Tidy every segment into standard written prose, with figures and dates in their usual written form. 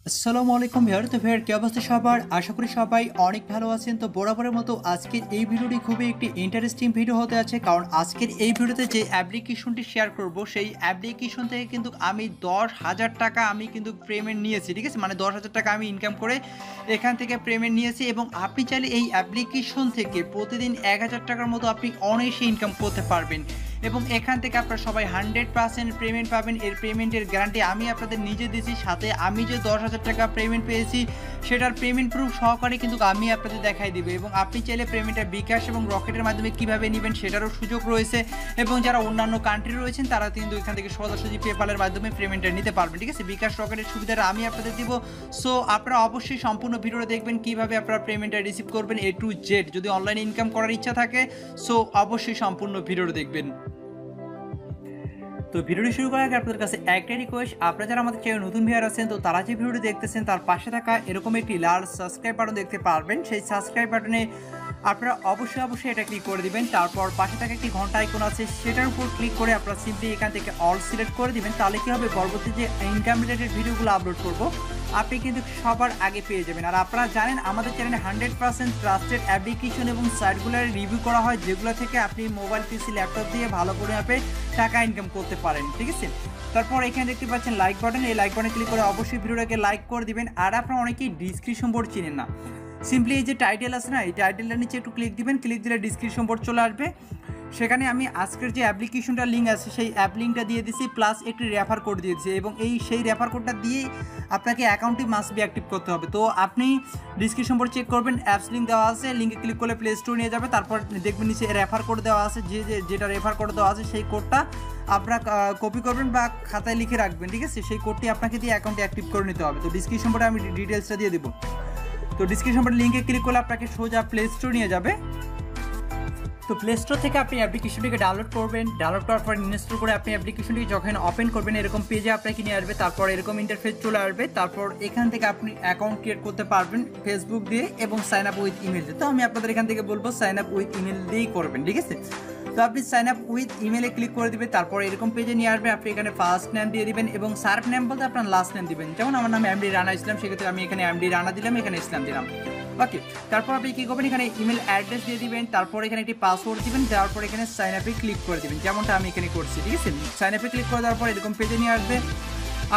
আসসালামু আলাইকুম ভিউয়ার। তো ভিউয়ার কি অবস্থা সবার? আশা করি সবাই অনেক ভালো আছেন। তো বরাবরের মতো আজকের এই ভিডিওটি খুবই একটি ইন্টারেস্টিং ভিডিও হতে যাচ্ছে, কারণ আজকের এই ভিডিওতে যে অ্যাপ্লিকেশনটি শেয়ার করব সেই অ্যাপ্লিকেশন থেকে কিন্তু আমি 10,000 টাকা আমি কিন্তু পেমেন্ট নিয়েছি, ঠিক আছে? মানে 10,000 টাকা আমি ইনকাম করে এখান থেকে পেমেন্ট নিয়েছি, এবং আপনি চাইলে এই অ্যাপ্লিকেশন থেকে প্রতিদিন 1,000 টাকার মতো আপনি অনায়াসে ইনকাম করতে পারবেন, এবং এখান থেকে আপনারা সবাই 100% পেমেন্ট পাবেন। এর পেমেন্টের গ্যারান্টি আমি আপনাদের নিজে দিয়েছি, সাথে আমি যে 10,000 টাকা পেমেন্ট পেয়েছি সেটার পেমেন্ট প্রুফ সহকারে কিন্তু আমি আপনাদের দেখাই দিব। এবং আপনি চাইলে পেমেন্টটা বিকাশ এবং রকেটের মাধ্যমে কীভাবে নেবেন সেটারও সুযোগ রয়েছে, এবং যারা অন্যান্য কান্ট্রি রয়েছেন তারা কিন্তু এখান থেকে সোজাসুজি পেপালের মাধ্যমে পেমেন্টটা নিতে পারবেন, ঠিক আছে? বিকাশ রকেটের সুবিধাটা আমি আপনাদের দিব। সো আপনারা অবশ্যই সম্পূর্ণ ভিডিওটা দেখবেন কীভাবে আপনারা পেমেন্টটা রিসিভ করবেন A to Z। যদি অনলাইনে ইনকাম করার ইচ্ছা থাকে সো অবশ্যই সম্পূর্ণ ভিডিওটা দেখবেন। তো ভিডিওটি শুরু করার আগে আপনাদের কাছে একটা রিকোয়েস্ট, আপনারা যারা আমাদের চ্যানেলে নতুন ভিউয়ার আছেন, তো তারা যে ভিডিওটি দেখতেছেন তার পাশে থাকা এরকম একটি লাল সাবস্ক্রাইব বাটন দেখতে পারবেন। সেই সাবস্ক্রাইব বাটনে আপনারা অবশ্যই এটা ক্লিক করে দিবেন। তারপর পাশে থাকা একটি ঘন্টা আইকন আছে সেটার উপর ক্লিক করে আপনারা সিম্পলি এখান থেকে অল সিলেক্ট করে দিবেন। তাহলে কী হবে, পরবর্তী যে ইনকাম রিলেটেড ভিডিওগুলো আপলোড করব আপনি কিন্তু সবার আগে পেয়ে যাবেন। আর আপনারা জানেন আমাদের চ্যানেলে 100% ট্রাস্টেড অ্যাপ্লিকেশন এবং সাইটগুলোর রিভিউ করা হয়, যেগুলো থেকে আপনি মোবাইল পিসি ল্যাপটপ দিয়ে ভালো করে আপনি টাকা ইনকাম করতে পারেন, ঠিক আছে? তারপর এখানে দেখতে পাচ্ছেন লাইক বাটন, এই লাইক বাটনে ক্লিক করে অবশ্যই ভিডিওটাকে লাইক করে দিবেন। আর আপনারা অনেকেই ডিসক্রিপশন বোর্ড চিনেন না, সিম্পলি এই যে টাইটেল আছে না, এই টাইটেলটার নিচে একটু ক্লিক দিবেন, ক্লিক দিলে ডিসক্রিপশন বোর্ড চলে আসবে। সেখানে আমি আজকের যে অ্যাপ্লিকেশনটার লিঙ্ক আছে সেই অ্যাপ লিঙ্কটা দিয়ে দিছি, প্লাস একটি রেফার কোড দিয়েছি, এবং সেই রেফার কোডটা দিয়ে আপনাকে অ্যাকাউন্টটি মাস্ট বি অ্যাক্টিভ করতে হবে। তো আপনি ডিসক্রিপশন বোর্ড চেক করবেন, অ্যাপস লিঙ্ক দেওয়া আছে, লিঙ্কে ক্লিক করলে প্লে স্টোর নিয়ে যাবে। তারপর দেখবেন নিচে রেফার কোড দেওয়া আছে, যেটা রেফার কোড দেওয়া আছে সেই কোডটা আপনারা কপি করবেন বা খাতায় লিখে রাখবেন, ঠিক আছে? সেই কোডটি আপনাকে দিয়ে অ্যাকাউন্টে অ্যাক্টিভ করে নিতে হবে। তো ডিসক্রিপশন বোর্ডে আমি ডিটেলসটা দিয়ে দেবো। তো ডিসক্রিপশন বোর্ডের লিঙ্কে ক্লিক করলে আপনাকে সোজা প্লে স্টোর নিয়ে যাবে। তো প্লে স্টোর থেকে আপনি অ্যাপ্লিকেশনটিকে ডাউনলোড করবেন, ডাউনলোড করার পর ইনস্টল করে আপনি অ্যাপ্লিকেশনটিকে যখন ওপেন করবেন এরকম পেজে আপনাকে নিয়ে আসবে। তারপর এরকম ইন্টারফেস চলে আসবে। তারপর এখান থেকে আপনি অ্যাকাউন্ট ক্রিয়েট করতে পারবেন ফেসবুক দিয়ে এবং সাইন আপ উইথ ইমেল দিয়ে। তো আমি আপনাদের এখান থেকে বলবো সাইন আপ উইথ ইমেল দিয়েই করবেন, ঠিক আছে? তো আপনি সাইন আপ উইথ ইমেলে ক্লিক করে দেবেন। তারপর এরকম পেজে নিয়ে আসবে। আপনি এখানে ফার্স্ট নেম দিয়ে দিবেন এবং সার্ভ নেম বলতে আপনার লাস্ট নেম দিবেন। যেমন আমার নাম এমডি রানা ইসলাম, সেক্ষেত্রে আমি এখানে এমডি রানা দিলাম, এখানে ইসলাম দিলাম, ওকে। তারপর আপনি কী করবেন, এখানে ইমেল অ্যাড্রেস দিয়ে দিবেন, তারপর এখানে একটি পাসওয়ার্ড দিবেন, দেওয়ার পর এখানে সাইন আপে ক্লিক করে দেবেন, যেমনটা আমি এখানে করছি, ঠিক আছে? সাইন আপে ক্লিক করে দেওয়ার পর এরকম পেজে নিয়ে আসবে।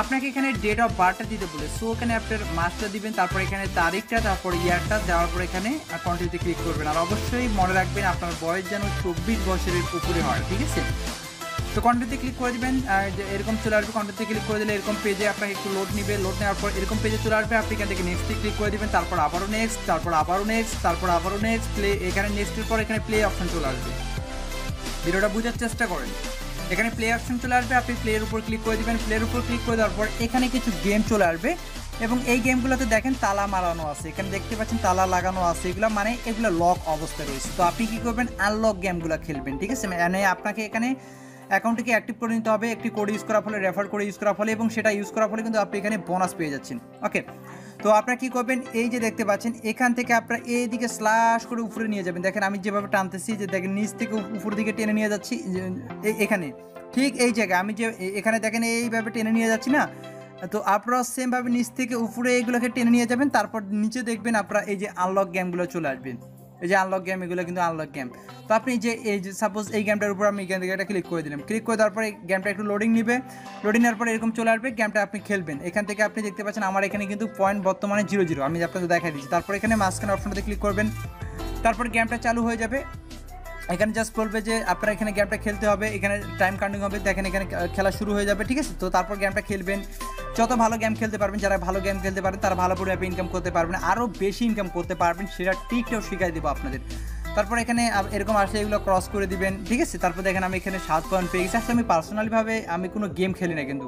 আপনাকে এখানে ডেট অফ বার্থটা দিতে বলে, সো এখানে আপনার মাসটা দিবেন, তারপর এখানে তারিখটা, তারপর ইয়ারটা দেওয়ার পর এখানে কন্টিনিউতে ক্লিক করবেন। আর অবশ্যই মনে রাখবেন আপনার বয়স যেন 24 বছরের উপরে হয়, ঠিক আছে? তো কন্টেন্টে ক্লিক করে দেবেন, এরকম চলে আসবে। কন্টেন্টে ক্লিক করে দিলে এরকম পেজে আপনাকে একটু লোড নেবে, লোড নেওয়ার পর এরকম পেজে চলে আসবে। আপনি এখান থেকে নেক্সটে ক্লিক করে দেবেন, তারপর আবারও নেক্সট, তারপর আবারও নেক্সট, তারপর আবারও নেক্সট, প্লে। এখানে নেক্সটের পর এখানে প্লে অপশন চলে আসবে। ভিডিওটা বোঝার চেষ্টা করেন। এখানে প্লে অপশন চলে আসবে, আপনি প্লের উপর ক্লিক করে দেবেন। প্লের উপর ক্লিক করে দেওয়ার পর এখানে কিছু গেম চলে আসবে, এবং এই গেমগুলোতে দেখেন তালা মারানো আছে, এখানে দেখতে পাচ্ছেন তালা লাগানো আছে, এগুলো মানে এগুলো লক অবস্থায় রয়েছে। তো আপনি কী করবেন, আনলক গেমগুলো খেলবেন, ঠিক আছে? মানে আপনাকে এখানে অ্যাকাউন্টটিকে অ্যাক্টিভ করে নিতে হবে একটি কোড ইউজ করার ফলে, রেফার করে ইউজ করার ফলে, এবং সেটা ইউজ করার ফলে কিন্তু আপনি এখানে বোনাস পেয়ে যাচ্ছেন, ওকে। তো আপনারা কী করবেন, এই যে দেখতে পাচ্ছেন এখান থেকে আপনারা এইদিকে স্ল্যাশ করে উপরে নিয়ে যাবেন। দেখেন আমি যেভাবে টানতেছি, যে দেখেন নিচ থেকে উপর দিকে টেনে নিয়ে যাচ্ছি, এখানে ঠিক এই জায়গায় আমি যে এখানে দেখেন এইভাবে টেনে নিয়ে যাচ্ছি না, তো আপনারা সেমভাবে নিচ থেকে উপরে এগুলোকে টেনে নিয়ে যাবেন। তারপর নিচে দেখবেন আপনারা এই যে আনলক গেমগুলো চলে আসবেন, এই যে আনলক গেম, এগুলো কিন্তু আনলক গেম। তো আপনি এই যে সাপোজ এই গেমটার উপর আমি এখান থেকে একটা ক্লিক করে দিলাম, ক্লিক করে দেওয়ার পরে গেমটা একটু লোডিং নেবে, লোডিং নেওয়ার পরে এরকম চলে আসবে, গেমটা আপনি খেলবেন। এখান থেকে আপনি দেখতে পাচ্ছেন আমার এখানে কিন্তু পয়েন্ট বর্তমানে 0 আমি আপনাদের দেখাই দিচ্ছি। তারপর এখানে মাঝখানে অপশনটাতে ক্লিক করবেন, তারপর গেমটা চালু হয়ে যাবে। এখানে জাস্ট বলবে যে আপনারা এখানে গেমটা খেলতে হবে, এখানে টাইম কাউন্টিং হবে, দেখেন এখানে খেলা শুরু হয়ে যাবে, ঠিক আছে? তো তারপর গেমটা খেলবেন, যত ভালো গেম খেলতে পারবেন, যারা ভালো গেম খেলতে পারেন তারা ভালো পরিমাণে ইনকাম করতে পারবেন, আরও বেশি ইনকাম করতে পারবেন, সেটা ট্রিকটাও শিখাই দেবো আপনাদের। তারপর এখানে এরকম আসলে এগুলো ক্রস করে দিবেন, ঠিক আছে? তারপর দেখেন আমি এখানে 7 পয়েন্ট পেয়ে গেছি। আসলে আমি পার্সোনালিভাবে আমি কোনো গেম খেলি না, কিন্তু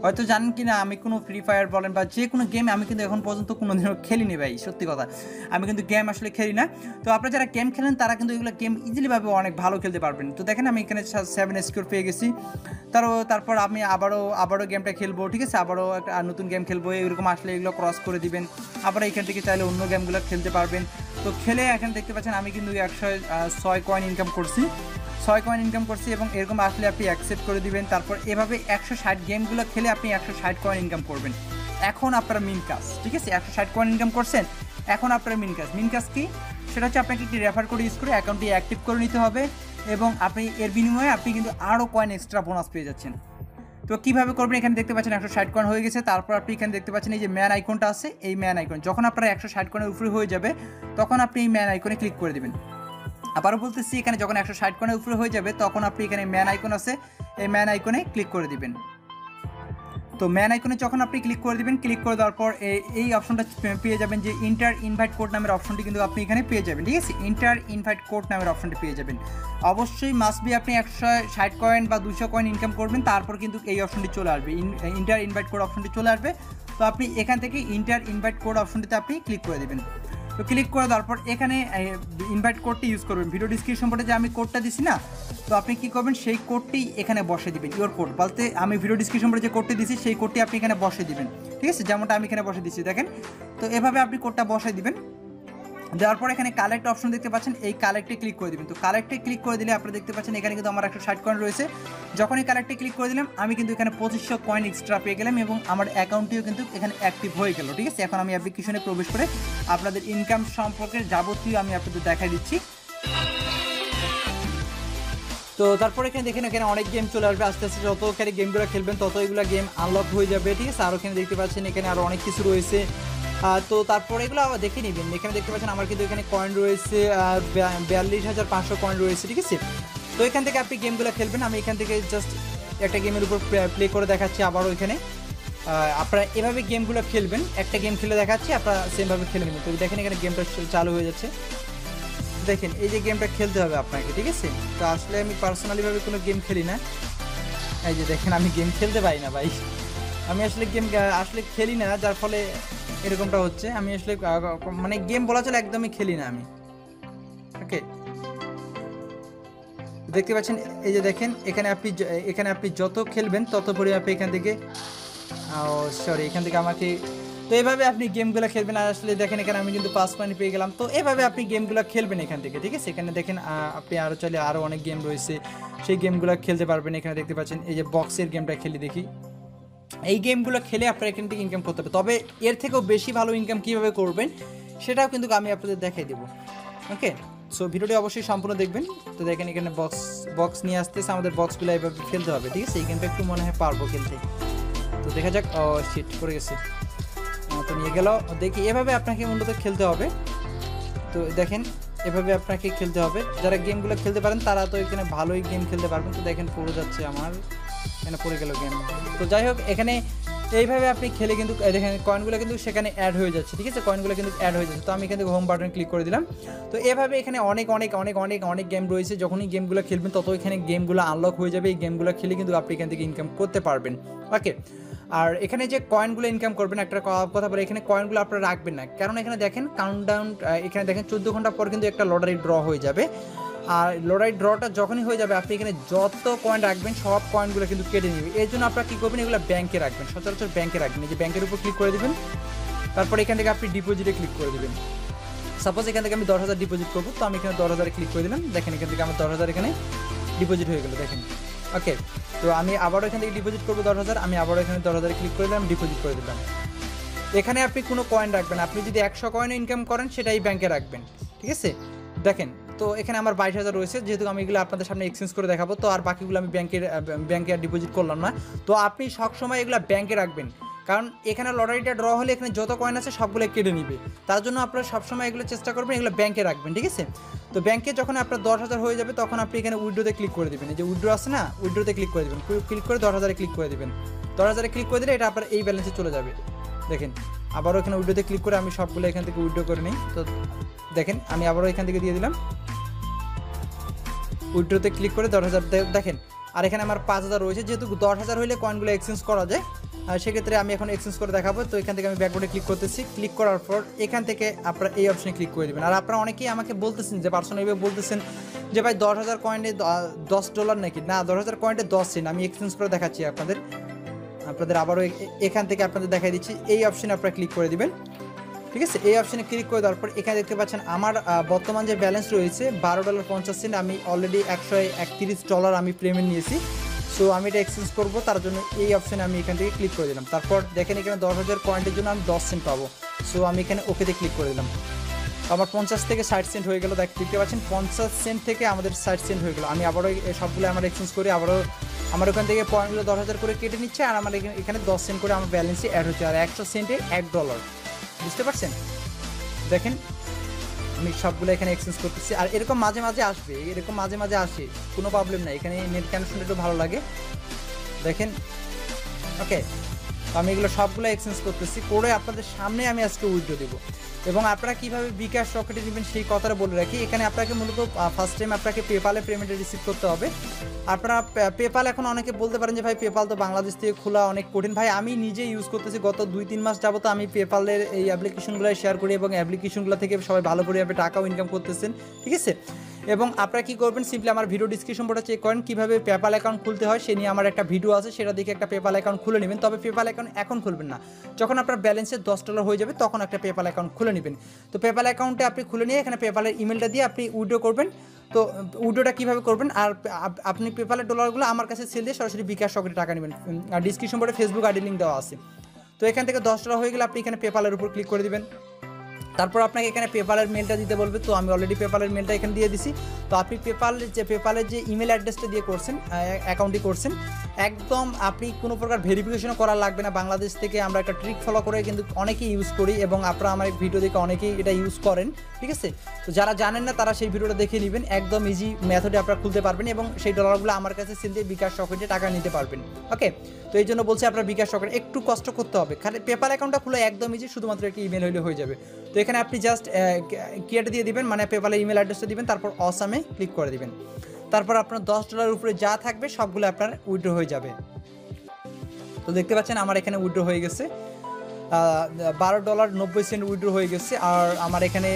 হয়তো জানেন কি না, আমি কোনো ফ্রি ফায়ার বলেন বা যে কোনো গেম আমি কিন্তু এখন পর্যন্ত কোনো দিনও খেলিনি ভাই, সত্যি কথা। আমি কিন্তু গেম আসলে খেলি না। তো আপনারা যারা গেম খেলেন তারা কিন্তু এগুলো গেম ইজিলিভাবে অনেক ভালো খেলতে পারবেন। তো দেখেন আমি এখানে 7 স্কোর পেয়ে গেছি। তারপর আমি আবারও গেমটা খেলবো, ঠিক আছে? আবারও একটা নতুন গেম খেলবো, এরকম আসলে এগুলো ক্রস করে দিবেন। আবার এখান থেকে চাইলে অন্য গেমগুলো খেলতে পারবেন। তো খেলে এখানে দেখতে পাচ্ছেন আমি কিন্তু 106 কয়েন ইনকাম করছি, 6 কয়েন ইনকাম করছি, এবং এরকম আসলে আপনি অ্যাকসেপ্ট করে দিবেন। তারপর এভাবে 160 গেমগুলো খেলে আপনি 160 কয়েন ইনকাম করবেন। এখন আপনার মেন কাজ, ঠিক আছে, 160 কয়েন ইনকাম করছেন, এখন আপনার মেন কাজ কি সেটা হচ্ছে আপনাকে একটি রেফার কোড ইউজ করে অ্যাকাউন্টটি অ্যাক্টিভ করে নিতে হবে এবং আপনি এর বিনিময়ে আপনি কিন্তু আরও কয়েন এক্সট্রা বোনাস পেয়ে যাচ্ছেন। তো কীভাবে করবেন, এখানে দেখতে পাচ্ছেন 160 কয়েন হয়ে গেছে। তারপর আপনি এখানে দেখতে পাচ্ছেন এই যে ম্যান আইকনটা আছে, এই ম্যান আইকন যখন আপনার 160 কয়েনের উপরে হয়ে যাবে তখন আপনি এই ম্যান আইকনে ক্লিক করে দেবেন। আবারও বলতেছি, এখানে যখন 160 কয়েনের উপরে হয়ে যাবে তখন আপনি এখানে ম্যান আইকন আছে, এই ম্যান আইকনে ক্লিক করে দিবেন। তো ম্যান আইকনে যখন আপনি ক্লিক করে দিবেন, ক্লিক করে দেওয়ার পর এই অপশনটা পেয়ে যাবেন যে ইন্টার ইনভাইট কোড নামের অপশনটি কিন্তু আপনি এখানে পেয়ে যাবেন, ঠিক আছে, ইন্টার ইনভাইট কোড নামের অপশনটি পেয়ে যাবেন। অবশ্যই মাস্ট বি আপনি 160 কয়েন বা 200 কয়েন ইনকাম করবেন, তারপর কিন্তু এই অপশনটি চলে আসবে, ইন্টার ইনভাইট কোড অপশনটি চলে আসবে। তো আপনি এখান থেকে ইন্টার ইনভাইট কোড অপশনটিতে আপনি ক্লিক করে দেবেন। তো ক্লিক করে দেওয়ার পর এখানে ইনভাইট কোডটি ইউজ করবেন, ভিডিও ডিসক্রিপশন বোর্ডে যে আমি কোডটা দিছি না, তো আপনি কী করবেন সেই কোডটি এখানে বসে দিবেন। ইওর কোড বলতে আমি ভিডিও ডিসক্রিপশন বোর্ডে যে কোডটি দিছি সেই কোডটি আপনি এখানে বসে দিবেন, ঠিক আছে, যেমনটা আমি এখানে বসে দিচ্ছি দেখেন। তো এভাবে আপনি কোডটা বসে দিবেন। দেওয়ার পর এখানে কালেক্ট অপশন দেখতে পাচ্ছেন, এই কালেক্টে ক্লিক করে দেবেন। তো কালেক্টে ক্লিক করে দিলে আপনারা দেখতে পাচ্ছেন এখানে কিন্তু আমার 160 কয়েন রয়েছে। যখন এই কালেক্টে ক্লিক করে দিলাম আমি কিন্তু এখানে 2500 কয়েন এক্সট্রা পেয়ে গেলাম এবং আমার অ্যাকাউন্টটিও কিন্তু এখানে অ্যাক্টিভ হয়ে গেল, ঠিক আছে। এখন আমি অ্যাপ্লিকেশনে প্রবেশ করে আপনাদের ইনকাম সম্পর্কে যাবতীয় আমি আপনাদের দেখাই দিচ্ছি। তো তারপর এখানে দেখেন এখানে অনেক গেম চলে আসবে, আস্তে আস্তে যত এখানে গেমগুলো খেলবেন তত এগুলো গেম আনলক হয়ে যাবে, ঠিক আছে। আর ওখানে দেখতে পাচ্ছেন এখানে আরও অনেক কিছু রয়েছে। তো তারপরে এগুলো আবার দেখে নেবেন। এখানে দেখতে পাচ্ছেন আমার কিন্তু এখানে কয়েন রয়েছে 42,500 কয়েন রয়েছে, ঠিক আছে। তো এখান থেকে আপনি গেমগুলো খেলবেন। আমি এখান থেকে জাস্ট একটা গেমের উপর প্লে করে দেখাচ্ছি। আবারও এখানে আপনারা এভাবে গেমগুলো খেলবেন, একটা গেম খেলে দেখাচ্ছি, আপনারা সেমভাবে খেলে নেবেন। তো দেখেন এখানে গেমটা চালু হয়ে যাচ্ছে, দেখেন এই যে গেমটা খেলতে হবে আপনাকে, ঠিক আছে। তো আসলে আমি পার্সোনালিভাবে কোনো গেম খেলি না, এই যে দেখেন আমি গেম খেলতে পারি না ভাই, আমি আসলে গেম খেলি না, যার ফলে এরকমটা হচ্ছে। আমি আসলে মানে গেম বলা চলে একদমই খেলি না আমি, ওকে। দেখতে পাচ্ছেন এই যে দেখেন এখানে আপনি যত খেলবেন তত পরিমাণে আপনি এখান থেকে এখান থেকে আমাকে, তো এভাবে আপনি গেমগুলো খেলবেন। আর আসলে দেখেন এখানে আমি কিন্তু 5 পয়েন্ট পেয়ে গেলাম। তো এভাবে আপনি গেমগুলো খেলবেন এখান থেকে, ঠিক আছে। এখানে দেখেন আপনি আরও চাইলে আরও অনেক গেম রয়েছে, সেই গেমগুলো খেলতে পারবেন। এখানে দেখতে পাচ্ছেন এই যে বক্সের গেমটা খেলি দেখি, এই গেমগুলো খেলে আপনারা এখান থেকে ইনকাম করতে হবে। তবে এর থেকেও বেশি ভালো ইনকাম কীভাবে করবেন সেটাও কিন্তু আমি আপনাদের দেখাই দেবো, ওকে। সো ভিডিওটি অবশ্যই সম্পূর্ণ দেখবেন। তো দেখেন এখানে বক্স নিয়ে আসতেছে, আমাদের বক্সগুলো এইভাবে খেলতে হবে, ঠিক আছে। এই গেমটা একটু মনে হয় পারবো খেলতে, তো দেখা যাক। শিট করে গেছে, তো নিয়ে গেল। দেখি এভাবে আপনাকে মূলত খেলতে হবে। তো দেখেন এভাবে আপনাকে খেলতে হবে, যারা গেমগুলো খেলতে পারেন তারা তো এখানে ভালোই গেম খেলতে পারবেন। তো দেখেন পড়ে যাচ্ছে আমার, এখানে পড়ে গেল গেম। তো যাই হোক এখানে এইভাবে আপনি খেলে কিন্তু দেখেন কয়েনগুলো কিন্তু সেখানে অ্যাড হয়ে যাচ্ছে, ঠিক আছে, কয়েনগুলো কিন্তু অ্যাড হয়ে যাচ্ছে। তো আমি এখান থেকে হোম বাটন ক্লিক করে দিলাম। তো এভাবে এখানে অনেক অনেক অনেক অনেক অনেক গেম রয়েছে, যখনই গেমগুলো খেলবেন তত এখানে গেমগুলো আনলক হয়ে যাবে। এই গেমগুলো খেলে কিন্তু আপনি এখান থেকে ইনকাম করতে পারবেন, ওকে। আর এখানে যে কয়েনগুলো ইনকাম করবেন, একটা কথা বলে, এখানে কয়েনগুলো আপনারা রাখবেন না, কারণ এখানে দেখেন কাউন্টডাউন, এখানে দেখেন 14 ঘন্টা পর কিন্তু একটা লটারি ড্র হয়ে যাবে। আর লটারি ড্রটা যখনই হয়ে যাবে আপনি এখানে যত কয়েন রাখবেন সব কয়েনগুলো কিন্তু কেটে নেবে। এর জন্য আপনারা কী করবেন, এগুলো ব্যাংকে রাখবেন, সচরাচর ব্যাংকে রাখবেন। এই যে ব্যাংকের উপর ক্লিক করে দেবেন, তারপর এখান থেকে আপনি ডিপোজিটে ক্লিক করে দেবেন। সাপোজ এখান থেকে আমি 10,000 ডিপোজিট করবো, তো আমি এখানে 10,000 ক্লিক করে দিলাম। দেখেন এখান থেকে আমার 10,000 এখানে ডিপোজিট হয়ে গেল, দেখেন, ওকে। তো আমি আবারও এখান থেকে ডিপোজিট করবো 10,000, আমি আবারও এখানে 10,000 ক্লিক করে দিলাম, ডিপোজিট করে দিলাম। এখানে আপনি কোনো কয়েন রাখবেন, আপনি যদি 100 কয়েনও ইনকাম করেন সেটাই ব্যাংকে রাখবেন, ঠিক আছে। দেখেন তো এখানে আমার 22,000 রয়েছে, যেহেতু আমি এগুলো আপনাদের সামনে এক্সচেঞ্জ করে দেখাবো, তো আর বাকিগুলো আমি ব্যাংকে আর ডিপোজিট করলাম না। তো আপনি সবসময় এগুলো ব্যাংকে রাখবেন, কারণ এখানে লটারিটা ড্র হলে এখানে যত কয়েন আছে সবগুলো কেটে নিবে। তার জন্য আপনারা সবসময় এগুলো চেষ্টা করবেন এগুলো ব্যাংকে রাখবেন, ঠিক আছে। তো ব্যাংকে যখন আপনার 10,000 হয়ে যাবে তখন আপনি এখানে উইড্রোতে ক্লিক করে দেবেন। এই যে উইড্রো আছে না, উইড্রোতে ক্লিক করে দেবেন, ক্লিক করে 10,000 ক্লিক করে দেবেন। 10,000 ক্লিক করে দিলে এটা আপনার এই ব্যালেন্সে চলে যাবে। দেখেন আবারও এখানে উইড্রোতে ক্লিক করে আমি সবগুলো এখান থেকে উইড্রো করে নিই। তো দেখেন আমি আবারও এখান থেকে দিয়ে দিলাম, উইড্রোতে ক্লিক করে 10,000 দেখেন। আর এখানে আমার 5,000 রয়েছে, যেহেতু 10,000 হলে কয়েনগুলো এক্সচেঞ্জ করা যায়, আর সেক্ষেত্রে আমি এখন এক্সচেঞ্জ করে দেখাবো। তো এখান থেকে আমি ব্যাকবোর্ডে ক্লিক করতেছি, ক্লিক করার পর এখান থেকে আপনারা এই অপশনে ক্লিক করে দেবেন। আর আপনারা অনেকেই আমাকে বলতেছেন যে পার্সোনালিভাবে বলতেছেন যে ভাই 10,000 কয়েনে $10 নাকি, না 10,000 কয়েনে 10 সেন্ট। আমি এক্সচেঞ্জ করে দেখাচ্ছি আপনাদের আবারও এখান থেকে আপনাদের দেখাই দিচ্ছি। এই অপশনে আপনারা ক্লিক করে দিবেন, ঠিক আছে। এই অপশনে ক্লিক করে দেওয়ার পর এখানে দেখতে পাচ্ছেন আমার বর্তমান যে ব্যালেন্স রয়েছে $12.50। আমি অলরেডি $131 আমি পেমেন্ট নিয়েছি। সো আমি এটা এক্সচেঞ্জ করবো, তার জন্য এই অপশানে আমি এখান থেকে ক্লিক করে দিলাম। তারপর দেখেন এখানে 10,000 পয়েন্টের জন্য আমি 10 সেন্ট পাবো। সো আমি এখানে ওকেতে ক্লিক করে দিলাম। আমার 50 থেকে 60 সেন্ট হয়ে গেল। দেখতে পাচ্ছেন 50 সেন্ট থেকে আমাদের 60 সেন্ট হয়ে গেল। আমি আবারও সবগুলো আমার এক্সচেঞ্জ করি, আবারও আমার ওখান থেকে পয়েন্টগুলো 10,000 করে কেটে নিচ্ছে, আর আমার এখানে 10 সেন্ট করে আমার ব্যালেন্সে অ্যাড হচ্ছে, আর 100 সেন্টে $1। বুঝতে পারছেন? দেখেন আমি সবগুলো এখানে এক্সচেঞ্জ করতেছি, আর এরকম মাঝে মাঝে আসবে, এরকম মাঝে মাঝে আসে, কোনো প্রবলেম নাই। এখানে নেট কানেকশনটা একটু ভালো লাগে। দেখেন ওকে, তো আমি এগুলো সবগুলো এক্সচেঞ্জ করতেছি, করে আপনাদের সামনে আমি আজকে উইথড্র দেবো। এবং আপনারা কীভাবে বিকাশ রকেটে নেবেন সেই কথাটা বলে রাখি। এখানে আপনাকে মূলত ফার্স্ট টাইম আপনাকে পেপালে পেমেন্টে রিসিভ করতে হবে। আপনারা পেপাল, এখন অনেকে বলতে পারেন যে ভাই পেপাল তো বাংলাদেশ থেকে খোলা অনেক কঠিন। ভাই আমি নিজে ইউজ করতেছি, গত 2-3 মাস যাবত আমি পেপালের এই অ্যাপ্লিকেশনগুলো শেয়ার করি, এবং অ্যাপ্লিকেশনগুলো থেকে সবাই ভালো পরিভাবে টাকাও ইনকাম করতেছেন, ঠিক আছে? এবং আপনারা কী করবেন, সিম্পলি আমার ভিডিও ডিসক্রিপশন বোর্ডে চেক করেন কীভাবে পেপাল অ্যাকাউন্ট খুলতে হয়, সে নিয়ে আমার একটা ভিডিও আছে, সেটা দেখে একটা পেপাল অ্যাকাউন্ট খুলে নেবেন। তবে পেপাল অ্যাকাউন্ট এখন খুলবেন না, যখন আপনার ব্যালেন্সে $10 হয়ে যাবে তখন একটা পেপাল অ্যাকাউন্ট খুলে নেবেন। তো পেপাল অ্যাকাউন্টে আপনি খুলে নিয়ে এখানে পেপালের ইমেলটা দিয়ে আপনি উইথড্র করবেন। তো উইথড্রটা কীভাবে করবেন, আর আপনি পেপালের ডলারগুলো আমার কাছে সেল দিয়ে সরাসরি বিকাশ রকেটে টাকা নেবেন। আর ডিসক্রিপশন বোর্ডে ফেসবুক আইডি লিঙ্ক দেওয়া আছে। তো এখান থেকে $10 হয়ে গেলে আপনি এখানে পেপালের উপর ক্লিক করে দেবেন। তারপর আপনাকে এখানে পেপালের মেলটা দিতে বলবে, তো আমি অলরেডি পেপালের মেলটা এখানে দিয়ে দিছি। তো আপনি পেপালের যে ইমেল অ্যাড্রেসটা দিয়ে করছেন, অ্যাকাউন্টটি করছেন, একদম আপনি কোনো প্রকার ভেরিফিকেশনও করা লাগবে না। বাংলাদেশ থেকে আমরা একটা ট্রিক ফলো করে কিন্তু অনেকেই ইউজ করি, এবং আপনারা আমার ভিডিও দেখে অনেকেই এটা ইউজ করেন, ঠিক আছে? তো যারা জানেন না তারা সেই ভিডিওটা দেখে নেবেন, একদম ইজি মেথডে আপনারা খুলতে পারবেন, এবং সেই ডলারগুলো আমার কাছে সেল দিয়ে বিকাশ রকেটে টাকা নিতে পারবেন। ওকে, তো এই জন্য বলছি আপনার বিকাশ রকেট একটু কষ্ট করতে হবে, খালি পেপাল অ্যাকাউন্টটা খুলে একদম ইজি, শুধুমাত্র একটি ইমেল হলে হয়ে যাবে। তো এখানে আপনি জাস্ট ক্রিয়েট দিয়ে দিবেন, মানে পেপালের ইমেল অ্যাড্রেসটা দিবেন, তারপর অসামে ক্লিক করে দিবেন। তারপর আপনার $10 উপরে যা থাকবে সবগুলো আপনার উইথড্র হয়ে যাবে। তো দেখতে পাচ্ছেন আমার এখানে উইথড্র হয়ে গেছে $12.90 উইথড্র হয়ে গেছে। আর আমার এখানে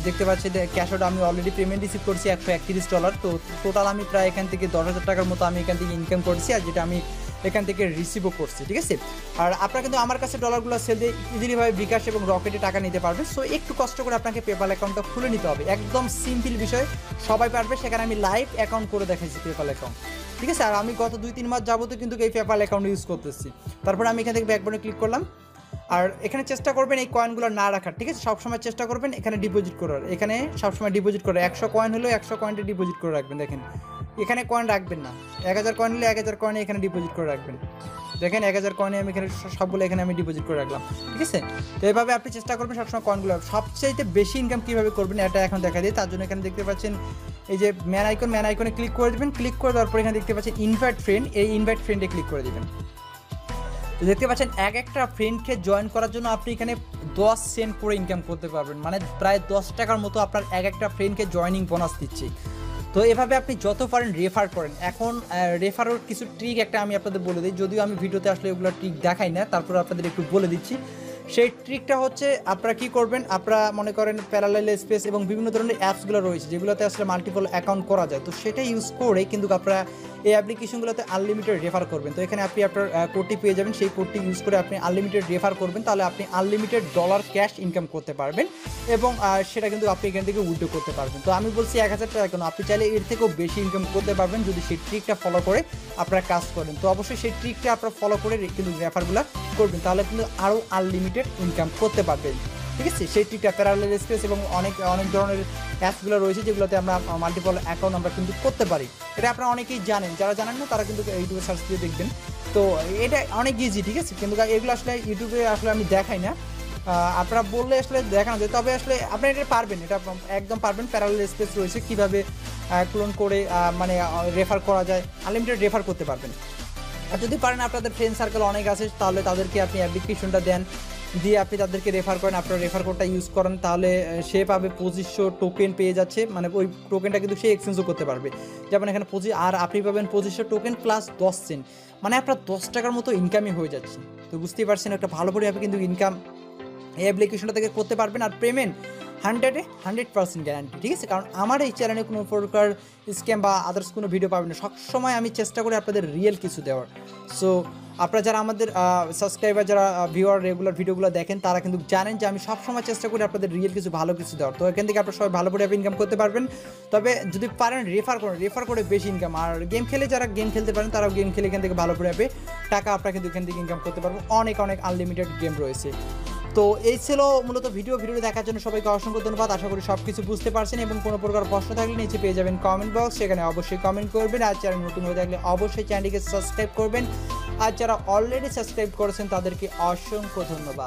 দেখতে পাচ্ছি ক্যাশ আউট আমি অলরেডি পেমেন্ট রিসিভ করছি $131। তো টোটাল আমি প্রায় এখান থেকে 10,000 টাকার মতো আমি এখান থেকে ইনকাম করছি, আর যেটা আমি এখান থেকে রিসিভও করছি, ঠিক আছে? আর আপনারা কিন্তু আমার কাছে ডলারগুলো সেল দিয়ে ইজিলিভাবে বিকাশ এবং রকেটে টাকা নিতে পারবেন। সো একটু কষ্ট করে আপনাকে পেপাল অ্যাকাউন্টটা খুলে নিতে হবে, একদম সিম্পল বিষয়, সবাই পারবে। সেখানে আমি লাইভ অ্যাকাউন্ট করে দেখাইছি পেপাল অ্যাকাউন্ট, ঠিক আছে? আর আমি গত 2-3 মাস যাবত কিন্তু এই পেপাল অ্যাকাউন্ট ইউজ করতেছি। তারপর আমি এখান থেকে ব্যাক বাটনে ক্লিক করলাম। আর এখানে চেষ্টা করবেন এই কয়েনগুলো না রাখার, ঠিক আছে? সবসময় চেষ্টা করবেন এখানে ডিপোজিট করার, এখানে সবসময় ডিপোজিট করে 100 কয়েন হলেও 100 কয়েনটা ডিপোজিট করে রাখবেন। দেখেন এখানে কয়েন রাখবেন না, 1000 কয়েন হলে 1000 কয়েনে এখানে ডিপোজিট করে রাখবেন। দেখেন 1000 কয়েনে আমি এখানে সবগুলো এখানে আমি ডিপোজিট করে রাখলাম, ঠিক আছে? তো এইভাবে আপনি চেষ্টা করবেন সবসময় কয়েনগুলো। সবচেয়ে বেশি ইনকাম কীভাবে করবেন এটা এখন দেখা দিই। তার জন্য এখানে দেখতে পাচ্ছেন এই যে ম্যান আইকনে ক্লিক করে দেবেন। ক্লিক করে দেওয়ার পর এখানে দেখতে পাচ্ছেন ইনভাইট ফ্রেন্ড, এই ইনভাইট ফ্রেন্ডে ক্লিক করে দেবেন। তো দেখতে পাচ্ছেন একটা ফ্রেন্ডকে জয়েন করার জন্য আপনি এখানে 10 সেন্ট করে ইনকাম করতে পারবেন, মানে প্রায় 10 টাকার মতো আপনার একটা ফ্রেন্ডকে জয়েনিং বোনাস দিচ্ছে। তো এভাবে আপনি যত পারেন রেফার করেন। এখন রেফারের কিছু ট্রিক একটা আমি আপনাদের বলে দিই, যদিও আমি ভিডিওতে আসলে এগুলো ট্রিক দেখাই না, তারপর আপনাদের একটু বলে দিচ্ছি। সেই ট্রিকটা হচ্ছে আপনারা কী করবেন, আপনারা মনে করেন প্যারালাল স্পেস এবং বিভিন্ন ধরনের অ্যাপসগুলো রয়েছে যেগুলোতে আসলে মাল্টিপল অ্যাকাউন্ট করা যায়। তো সেটা ইউজ করে কিন্তু আপনারা এই অ্যাপ্লিকেশনগুলোতে আনলিমিটেড রেফার করবেন। তো এখানে আপনি আপনার কোডটি পেয়ে যাবেন, সেই কোডটি ইউজ করে আপনি আনলিমিটেড রেফার করবেন, তাহলে আপনি আনলিমিটেড ডলার ক্যাশ ইনকাম করতে পারবেন, এবং সেটা কিন্তু আপনি এখান থেকে উইথড্র করতে পারবেন। তো আমি বলছি 1000 টাকা কেন, আপনি চাইলে এর থেকেও বেশি ইনকাম করতে পারবেন যদি সেই ট্রিকটা ফলো করে আপনারা কাজ করেন। তো অবশ্যই সেই ট্রিকটা আপনারা ফলো করে কিন্তু রেফারগুলো করবেন, তাহলে কিন্তু আরও আনলিমিটেড ইনকাম করতে পারবেন, ঠিক আছে? সেই ট্রিকটা প্যারালাল স্পেস এবং অনেক ধরনের অ্যাপসগুলো রয়েছে যেগুলোতে আমরা মাল্টিপল অ্যাকাউন্ট আমরা কিন্তু করতে পারি। এটা আপনারা অনেকেই জানেন, যারা জানেন না তারা কিন্তু ইউটিউবে সার্চ দিয়ে দেখবেন। তো এটা অনেক ইজি, ঠিক আছে? কিন্তু এগুলো আসলে ইউটিউবে আসলে আমি দেখাই না, আপনারা বললে আসলে দেখানো যায়। তবে আসলে আপনারা এটা পারবেন, এটা একদম পারবেন। প্যারালাল স্পেস রয়েছে, কীভাবে ক্লোন করে মানে রেফার করা যায়, আনলিমিটেড রেফার করতে পারবেন। আর যদি পারেন আপনাদের ফ্রেন্ড সার্কেল অনেক আছে, তাহলে তাদেরকে আপনি অ্যাপ্লিকেশনটা দেন, দিয়ে আপনি তাদেরকে রেফার করেন, আপনার রেফার কোডটা ইউজ করেন, তাহলে সে পাবে 2500 টোকেন পেয়ে যাচ্ছে, মানে ওই টোকেনটা কিন্তু সে এক্সচেঞ্জও করতে পারবে। যেমন এখানে আর আপনি পাবেন 2500 টোকেন প্লাস 10 সেন্ট, মানে আপনার 10 টাকার মতো ইনকামই হয়ে যাচ্ছে। তো বুঝতেই পারছেন একটা ভালো পরিমাণে কিন্তু ইনকাম এই অ্যাপ্লিকেশনটা থেকে করতে পারবেন। আর পেমেন্ট 100% গ্যারান্টি, ঠিক আছে? কারণ আমার এই চ্যানেলে কোনো প্রকার স্ক্যাম বা আদার্স কোনো ভিডিও পাবেন না, সবসময় আমি চেষ্টা করি আপনাদের রিয়েল কিছু দেওয়ার। সো আপনারা যারা আমাদের সাবস্ক্রাইবার যারা ভিউয়ার রেগুলার ভিডিওগুলো দেখেন তারা কিন্তু জানেন যে আমি সবসময় চেষ্টা করি আপনাদের রিয়েল কিছু ভালো কিছু দেওয়ার। তো এখান থেকে আপনারা সবাই ভালো করে ইনকাম করতে পারবেন, তবে যদি পারেন রেফার করে বেশি ইনকাম। আর গেম খেলে যারা গেম খেলতে পারেন তারাও গেম খেলে এখান থেকে ভালো করে টাকা আপনারা কিন্তু এখান থেকে ইনকাম করতে পারবেন। অনেক আনলিমিটেড গেম রয়েছে। তো এই ছিল মূলত ভিডিও দেখার জন্য সবাইকে অসংখ্য ধন্যবাদ। আশা করি সব কিছু বুঝতে পারছেন এবং কোনো প্রকার প্রশ্ন থাকলে নিচে পেয়ে যাবেন কমেন্ট বক্স, সেখানে অবশ্যই কমেন্ট করবেন। আর চ্যানেল নতুন হয়ে থাকলে অবশ্যই চ্যানেলটিকে সাবস্ক্রাইব করবেন। আর যারা অলরেডি সাবস্ক্রাইব করেছেন তাদেরকে অসংখ্য ধন্যবাদ।